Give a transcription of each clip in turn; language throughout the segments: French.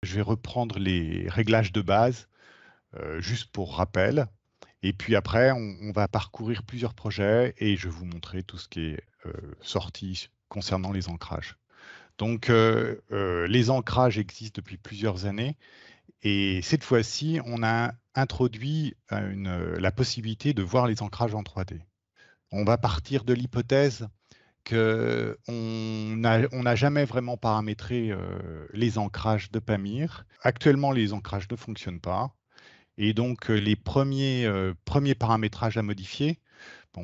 je vais reprendre les réglages de base, juste pour rappel. Et puis après, on va parcourir plusieurs projets et je vais vous montrer tout ce qui est sorti concernant les ancrages. Donc, les ancrages existent depuis plusieurs années et cette fois-ci, on a introduit la possibilité de voir les ancrages en 3D. On va partir de l'hypothèse qu'on n'a jamais vraiment paramétré les ancrages de Pamir. Actuellement, les ancrages ne fonctionnent pas. Et donc, les premiers paramétrages à modifier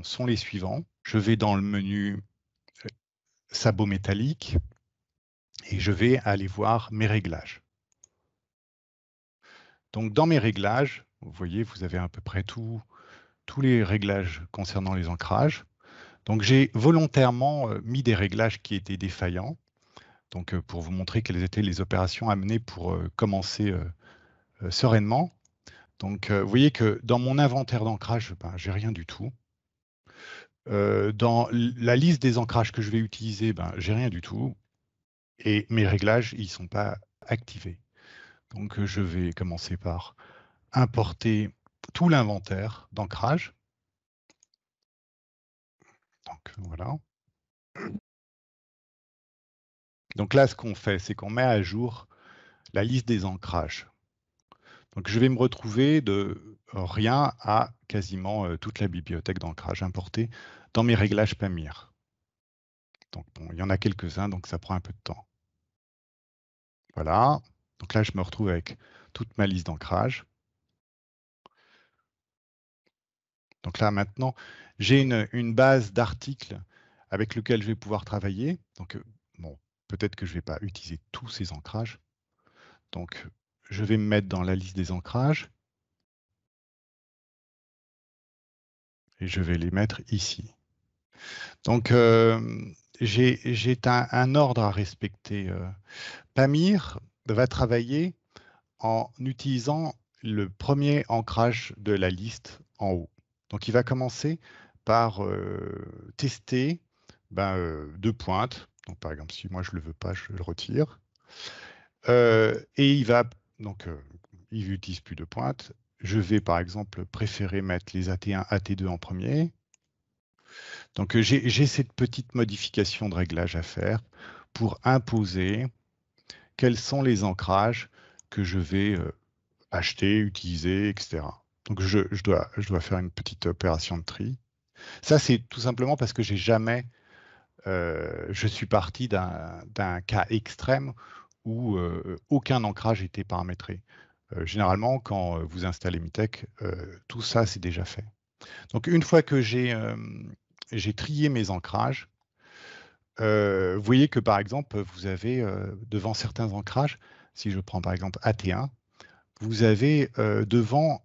sont les suivants. Je vais dans le menu sabot métallique et je vais aller voir mes réglages. Donc, dans mes réglages, vous voyez, vous avez à peu près tous les réglages concernant les ancrages. Donc, j'ai volontairement mis des réglages qui étaient défaillants, donc pour vous montrer quelles étaient les opérations à mener pour commencer sereinement. Donc, vous voyez que dans mon inventaire d'ancrage, j'ai rien du tout. Dans la liste des ancrages que je vais utiliser, j'ai rien du tout. Et mes réglages, ils ne sont pas activés. Donc, je vais commencer par importer tout l'inventaire d'ancrage. Donc, voilà. Donc là, ce qu'on fait, c'est qu'on met à jour la liste des ancrages. Donc, je vais me retrouver de rien à quasiment toute la bibliothèque d'ancrage importée dans mes réglages Pamir. Donc, bon, il y en a quelques-uns, donc ça prend un peu de temps. Voilà. Donc là, je me retrouve avec toute ma liste d'ancrage. Donc là, maintenant, j'ai une base d'articles avec lequel je vais pouvoir travailler. Donc, bon, peut-être que je ne vais pas utiliser tous ces ancrages. Donc, je vais me mettre dans la liste des ancrages. Et je vais les mettre ici. Donc, j'ai un ordre à respecter. Pamir va travailler en utilisant le premier ancrage de la liste en haut. Donc, il va commencer par tester deux pointes. Donc, par exemple, si moi je ne le veux pas, je le retire. Et il n'utilise plus de pointes. Je vais, par exemple, préférer mettre les AT1, AT2 en premier. Donc, j'ai cette petite modification de réglage à faire pour imposer quels sont les ancrages que je vais acheter, utiliser, etc. Donc, je dois faire une petite opération de tri. Ça, c'est tout simplement parce que je suis parti d'un cas extrême où aucun ancrage était paramétré. Généralement, quand vous installez Mitech, tout ça, c'est déjà fait. Donc, une fois que j'ai trié mes ancrages, vous voyez que, par exemple, vous avez devant certains ancrages, si je prends par exemple AT1, vous avez devant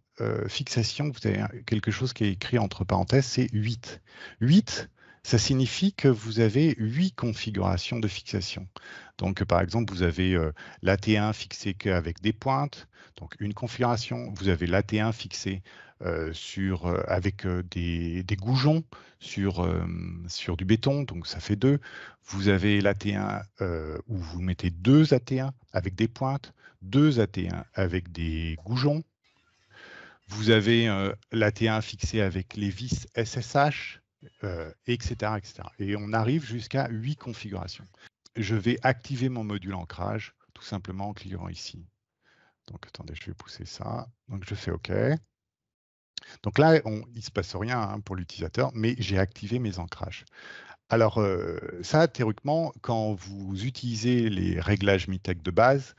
fixation, vous avez quelque chose qui est écrit entre parenthèses, c'est 8. 8, ça signifie que vous avez 8 configurations de fixation. Donc, par exemple, vous avez l'AT1 fixé qu'avec des pointes, donc une configuration. Vous avez l'AT1 fixé avec des goujons sur du béton, donc ça fait 2. Vous avez l'AT1 où vous mettez 2 AT1 avec des pointes, 2 AT1 avec des goujons. Vous avez l'AT1 fixé avec les vis SSH, etc., etc. Et on arrive jusqu'à 8 configurations. Je vais activer mon module ancrage tout simplement en cliquant ici. Donc, attendez, je vais pousser ça. Donc, je fais OK. Donc là, il ne se passe rien pour l'utilisateur, mais j'ai activé mes ancrages. Alors, ça, théoriquement, quand vous utilisez les réglages Mitech de base,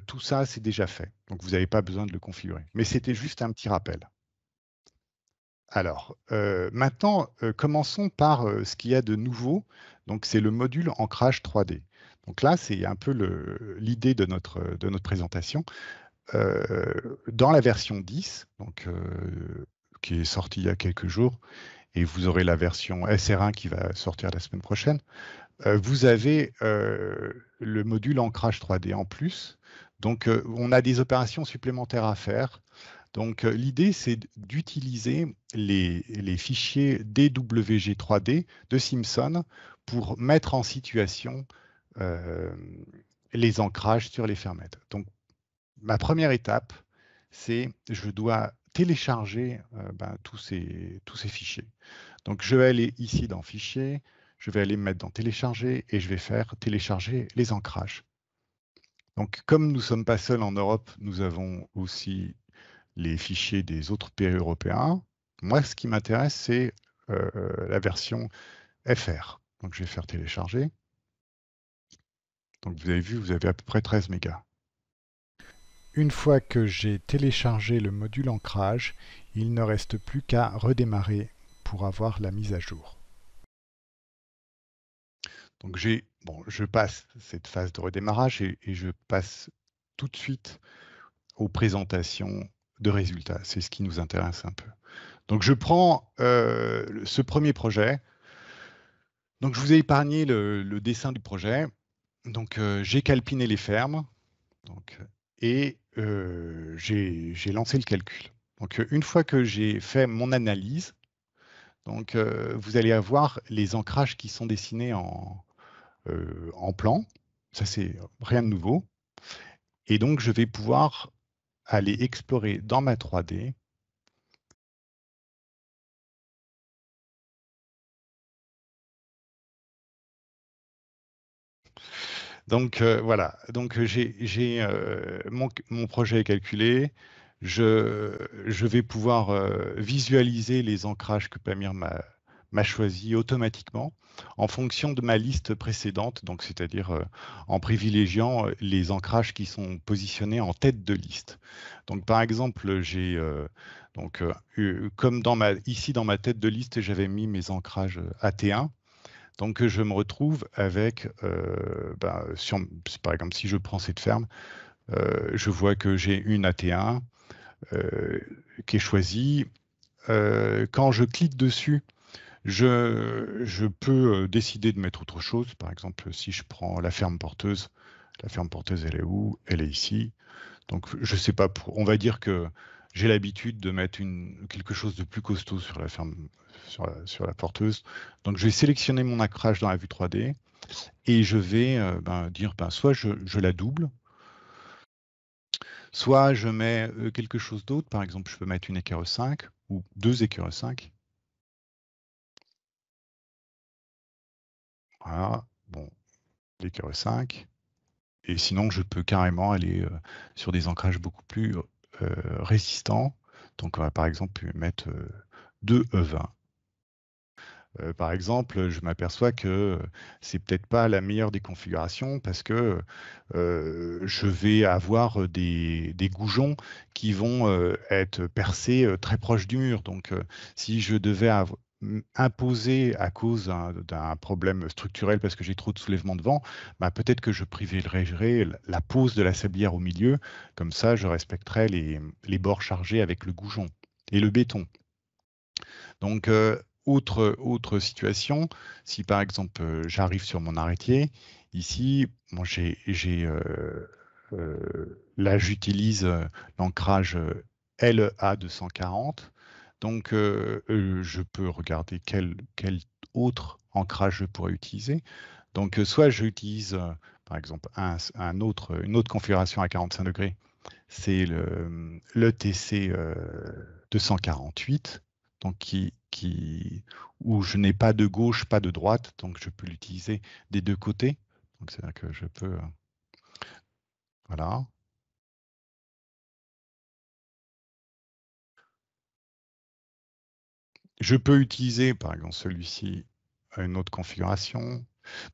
tout ça, c'est déjà fait. Donc, vous n'avez pas besoin de le configurer. Mais c'était juste un petit rappel. Alors, maintenant, commençons par ce qu'il y a de nouveau. Donc, c'est le module ancrage 3D. Donc là, c'est un peu l'idée de notre présentation. Dans la version 10, donc, qui est sortie il y a quelques jours, et vous aurez la version SR1 qui va sortir la semaine prochaine, vous avez le module ancrage 3D en plus. Donc, on a des opérations supplémentaires à faire. Donc, l'idée, c'est d'utiliser les fichiers DWG3D de Simpson pour mettre en situation les ancrages sur les fermettes. Donc, ma première étape, c'est je dois télécharger tous ces fichiers. Donc, je vais aller ici dans Fichiers, je vais aller me mettre dans Télécharger et je vais faire télécharger les ancrages. Donc, comme nous ne sommes pas seuls en Europe, nous avons aussi les fichiers des autres pays européens. Moi, ce qui m'intéresse, c'est la version FR. Donc, je vais faire télécharger. Donc, vous avez vu, vous avez à peu près 13 mégas. Une fois que j'ai téléchargé le module ancrage, il ne reste plus qu'à redémarrer pour avoir la mise à jour. Donc je passe cette phase de redémarrage et je passe tout de suite aux présentations de résultats. C'est ce qui nous intéresse un peu. Donc je prends ce premier projet. Donc je vous ai épargné le dessin du projet. Donc j'ai calpiné les fermes et j'ai lancé le calcul. Donc une fois que j'ai fait mon analyse, donc vous allez avoir les ancrages qui sont dessinés en plan. Ça, c'est rien de nouveau. Et donc, je vais pouvoir aller explorer dans ma 3D. Donc, voilà. Donc, mon projet est calculé. Je vais pouvoir visualiser les ancrages que Pamir m'a choisi automatiquement en fonction de ma liste précédente, donc c'est-à-dire en privilégiant les ancrages qui sont positionnés en tête de liste. Donc par exemple, j'ai comme ici dans ma tête de liste, j'avais mis mes ancrages AT1. Donc je me retrouve avec, par exemple, si je prends cette ferme, je vois que j'ai une AT1 qui est choisie. Quand je clique dessus, je peux décider de mettre autre chose. Par exemple, si je prends la ferme porteuse, elle est où? Elle est ici. Donc, je sais pas, on va dire que j'ai l'habitude de mettre quelque chose de plus costaud sur la ferme, sur la porteuse. Donc, je vais sélectionner mon ancrage dans la vue 3D et je vais dire, soit je la double, soit je mets quelque chose d'autre. Par exemple, je peux mettre une équerre 5 ou deux équerres 5. Voilà, bon, l'équerre 5. Et sinon, je peux carrément aller sur des ancrages beaucoup plus résistants. Donc, on va par exemple mettre 2 E20. Par exemple, je m'aperçois que c'est peut-être pas la meilleure des configurations parce que je vais avoir des goujons qui vont être percés très proches du mur. Donc, si je devais imposer à cause d'un problème structurel parce que j'ai trop de soulèvement de vent, bah, peut-être que je privilégierais la pose de la sablière au milieu. Comme ça, je respecterais les bords chargés avec le goujon et le béton. Donc, autre situation, si par exemple j'arrive sur mon arrêtier, ici, bon, là j'utilise l'ancrage LA 240. Donc, je peux regarder quel autre ancrage je pourrais utiliser. Donc, soit j'utilise par exemple une autre configuration à 45 degrés, c'est le TC 248, donc où je n'ai pas de gauche, pas de droite, donc je peux l'utiliser des deux côtés. Donc c'est-à-dire que je peux, voilà. Je peux utiliser, par exemple, celui-ci, une autre configuration.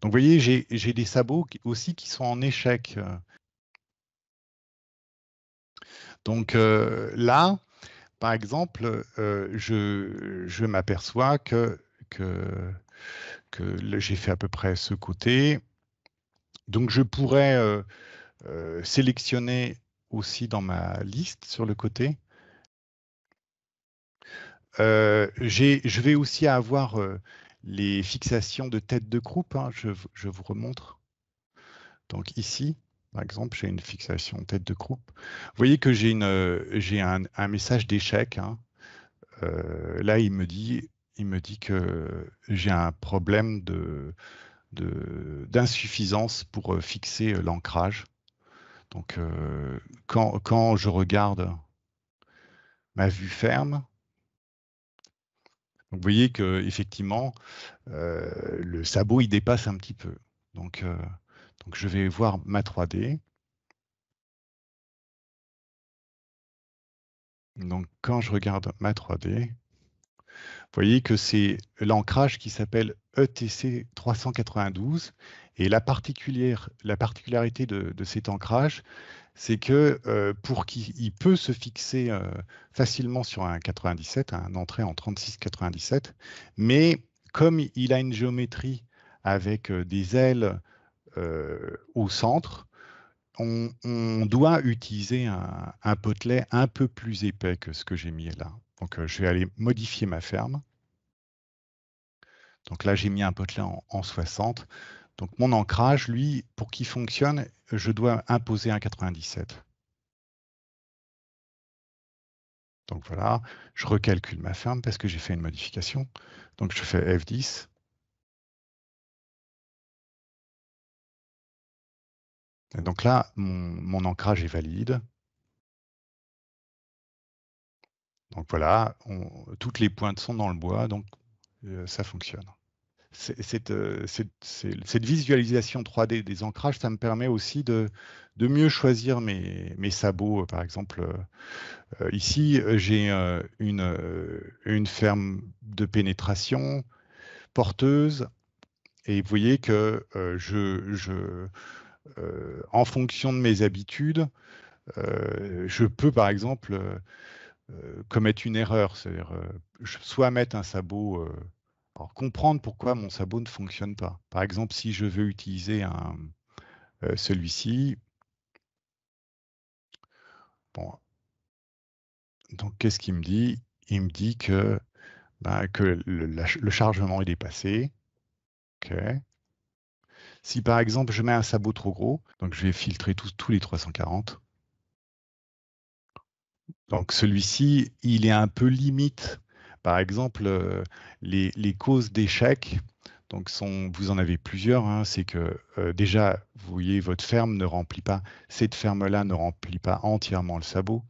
Donc vous voyez, j'ai des sabots aussi qui sont en échec. Donc là, par exemple, je m'aperçois que j'ai fait à peu près ce côté. Donc je pourrais sélectionner aussi dans ma liste sur le côté. Je vais aussi avoir les fixations de tête de croupe, hein, je vous remontre. Donc ici, par exemple, j'ai une fixation tête de croupe. Vous voyez que j'ai un message d'échec, hein. Là, il me dit que j'ai un problème d'insuffisance pour fixer l'ancrage. Donc, quand je regarde ma vue ferme, vous voyez que effectivement, le sabot, il dépasse un petit peu. Donc, je vais voir ma 3D. Donc, quand je regarde ma 3D, vous voyez que c'est l'ancrage qui s'appelle ETC 392. Et la particularité de cet ancrage, c'est que pour qu'il peut se fixer facilement sur un 97, un entrée en 36-97, mais comme il a une géométrie avec des ailes au centre, on doit utiliser un potelet un peu plus épais que ce que j'ai mis là. Donc je vais aller modifier ma ferme. Donc là, j'ai mis un potelet en 60. Donc mon ancrage, lui, pour qu'il fonctionne, je dois imposer un 97. Donc voilà, je recalcule ma ferme parce que j'ai fait une modification. Donc je fais F10. Et donc là, mon ancrage est valide. Donc voilà, toutes les pointes sont dans le bois, donc ça fonctionne. Cette visualisation 3D des ancrages, ça me permet aussi de mieux choisir mes sabots. Par exemple, ici, j'ai une ferme de pénétration porteuse. Et vous voyez que en fonction de mes habitudes, je peux par exemple commettre une erreur, c'est-à-dire soit mettre un sabot, alors comprendre pourquoi mon sabot ne fonctionne pas. Par exemple, si je veux utiliser celui-ci, bon, donc qu'est-ce qu'il me dit? Il me dit que, que le chargement est dépassé. OK. Si par exemple je mets un sabot trop gros, donc je vais filtrer tous les 340. Donc celui-ci, il est un peu limite. Par exemple, les causes d'échec, donc vous en avez plusieurs, hein, c'est que déjà, vous voyez, votre ferme ne remplit pas, cette ferme-là ne remplit pas entièrement le sabot.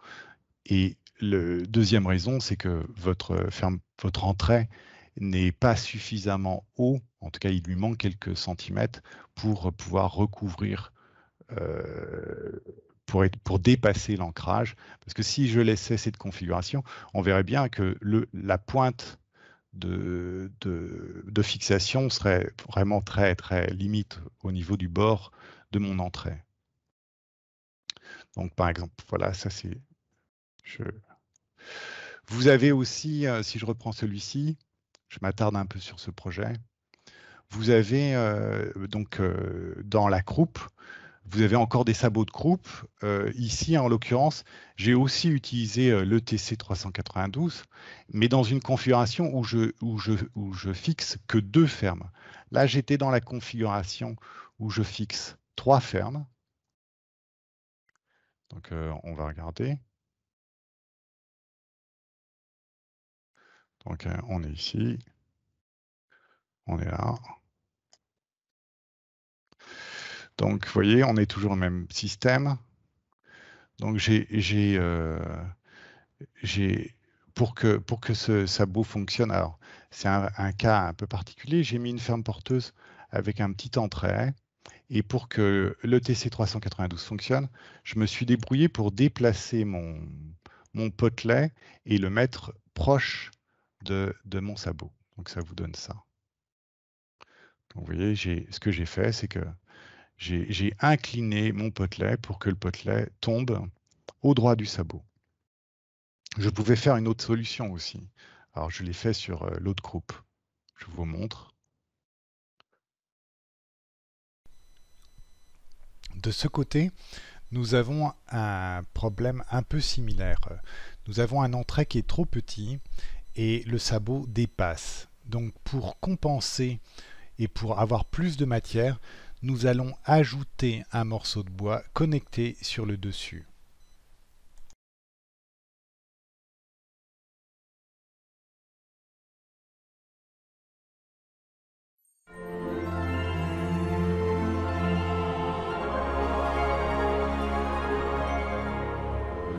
Et la deuxième raison, c'est que votre entrée n'est pas suffisamment haut, en tout cas, il lui manque quelques centimètres pour pouvoir recouvrir pour dépasser l'ancrage. Parce que si je laissais cette configuration, on verrait bien que la pointe de fixation serait vraiment très, très limite au niveau du bord de mon entrée. Donc, par exemple, voilà, ça c'est... Vous avez aussi, si je reprends celui-ci, je m'attarde un peu sur ce projet, vous avez donc dans la croupe, vous avez encore des sabots de croupe. Ici, en l'occurrence, j'ai aussi utilisé le TC 392, mais dans une configuration où je fixe que 2 fermes. Là, j'étais dans la configuration où je fixe 3 fermes. Donc, on va regarder. Donc, on est ici. On est là. Donc, vous voyez, on est toujours au même système. Donc, pour que ce sabot fonctionne, alors c'est un cas un peu particulier, j'ai mis une ferme porteuse avec un petit entrée, et pour que le TC392 fonctionne, je me suis débrouillé pour déplacer mon potelet et le mettre proche de mon sabot. Donc ça vous donne ça. Donc vous voyez, ce que j'ai fait, c'est que j'ai incliné mon potelet pour que le potelet tombe au droit du sabot. Je pouvais faire une autre solution aussi. Alors, je l'ai fait sur l'autre groupe. Je vous montre. De ce côté, nous avons un problème un peu similaire. Nous avons un entrée qui est trop petit et le sabot dépasse. Donc, pour compenser et pour avoir plus de matière, nous allons ajouter un morceau de bois connecté sur le dessus.